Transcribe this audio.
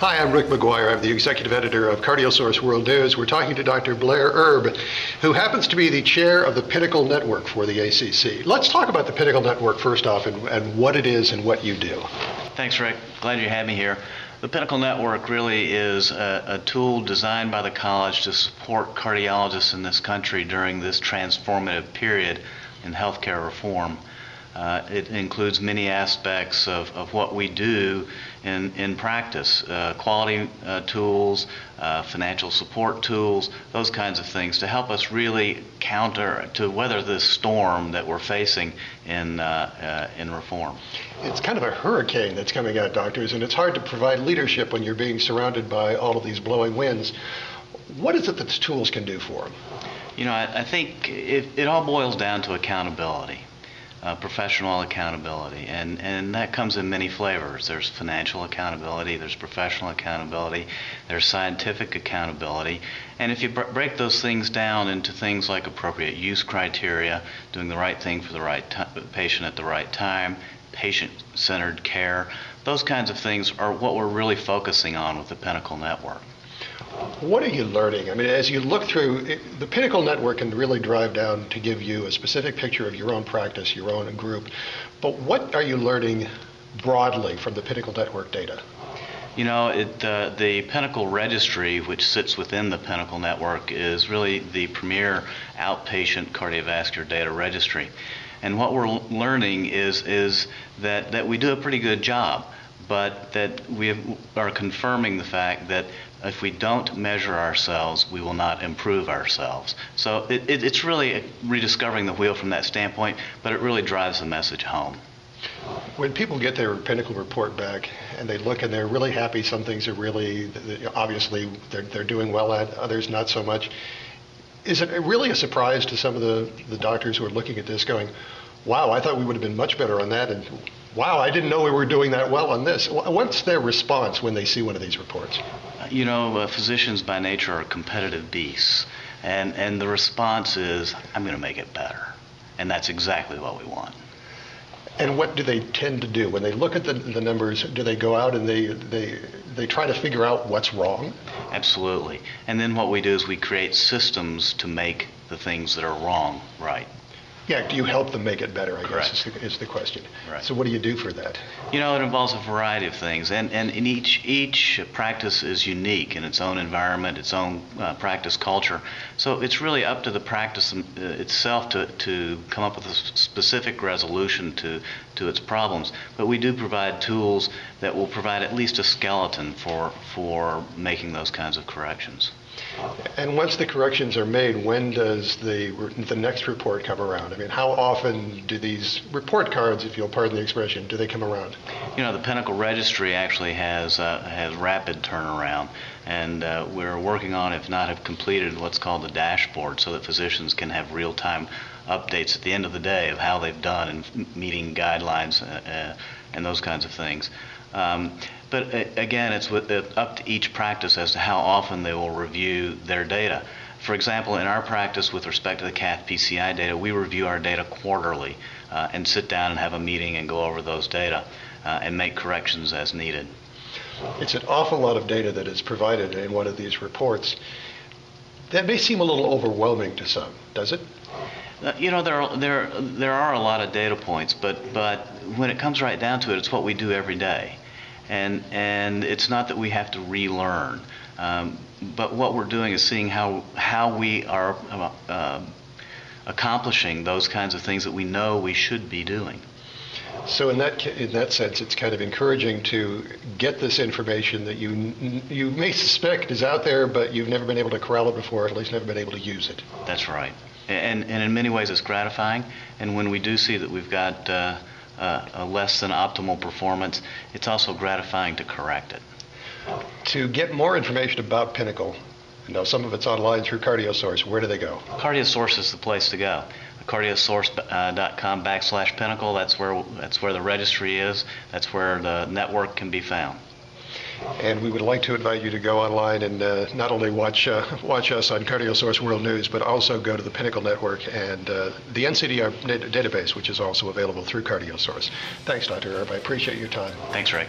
Hi, I'm Rick McGuire. I'm the executive editor of CardioSource WorldNews. We're talking to Dr. Blair Erb, who happens to be the chair of the PINNACLE Network for the ACC. Let's talk about the PINNACLE Network first off and what it is and what you do. Thanks, Rick. Glad you had me here. The PINNACLE Network really is a tool designed by the college to support cardiologists in this country during this transformative period in healthcare reform. It includes many aspects of what we do in practice, quality tools, financial support tools, those kinds of things to help us really to weather this storm that we're facing in reform. It's kind of a hurricane that's coming at doctors, and it's hard to provide leadership when you're being surrounded by all of these blowing winds. What is it that the tools can do for them? You know, I think it all boils down to accountability. Professional accountability, and that comes in many flavors. There's financial accountability, there's professional accountability, there's scientific accountability, and if you break those things down into things like appropriate use criteria, doing the right thing for the right patient at the right time, patient-centered care, those kinds of things are what we're really focusing on with the PINNACLE Network. What are you learning? I mean, as you look through, the PINNACLE Network can really drive down to give you a specific picture of your own practice, your own group. But what are you learning broadly from the PINNACLE Network data? You know, the PINNACLE Registry, which sits within the PINNACLE Network, is really the premier outpatient cardiovascular data registry. And what we're learning is that we do a pretty good job, but that we are confirming the fact that if we don't measure ourselves, we will not improve ourselves. So it's really rediscovering the wheel from that standpoint, but it really drives the message home. When people get their PINNACLE report back and they look and they're really happy, some things are really, obviously they're doing well at, others not so much. Is it really a surprise to some of the doctors who are looking at this going, wow, I thought we would have been much better on that, and wow, I didn't know we were doing that well on this. What's their response when they see one of these reports? You know, physicians by nature are competitive beasts, and the response is, I'm going to make it better. And that's exactly what we want. And what do they tend to do? When they look at the numbers, do they go out and they try to figure out what's wrong? Absolutely. And then what we do is we create systems to make the things that are wrong right. Yeah, do you help them make it better, I Correct. guess, is the question. Right. So what do you do for that? You know, it involves a variety of things, and in each practice is unique in its own environment, its own practice culture. So it's really up to the practice itself to come up with a specific resolution to its problems. But we do provide tools that will provide at least a skeleton for making those kinds of corrections. And once the corrections are made, when does the next report come around? I mean, how often do these report cards, if you'll pardon the expression, do they come around? You know, the PINNACLE Registry actually has rapid turnaround, and we're working on, if not have completed, what's called the dashboard, so that physicians can have real-time updates at the end of the day of how they've done in meeting guidelines and those kinds of things. But again, it's up to each practice as to how often they will review their data. For example, in our practice with respect to the cath PCI data, we review our data quarterly and sit down and have a meeting and go over those data and make corrections as needed. It's an awful lot of data that is provided in one of these reports. That may seem a little overwhelming to some, does it? You know, there are a lot of data points, but when it comes right down to it, it's what we do every day. And it's not that we have to relearn, but what we're doing is seeing how we are accomplishing those kinds of things that we know we should be doing. So in that sense, it's kind of encouraging to get this information that you may suspect is out there, but you've never been able to corral it before, at least never been able to use it. That's right. And in many ways it's gratifying, and when we do see that we've got a less than optimal performance, it's also gratifying to correct it. To get more information about PINNACLE, I know some of it's online through CardioSource, where do they go? CardioSource is the place to go. CardioSource.com/Pinnacle, that's where the registry is, that's where the network can be found. And we would like to invite you to go online and not only watch us on CardioSource WorldNews, but also go to the PINNACLE Network and the NCDR database, which is also available through CardioSource. Thanks, Dr. Erb. I appreciate your time. Thanks, Ray.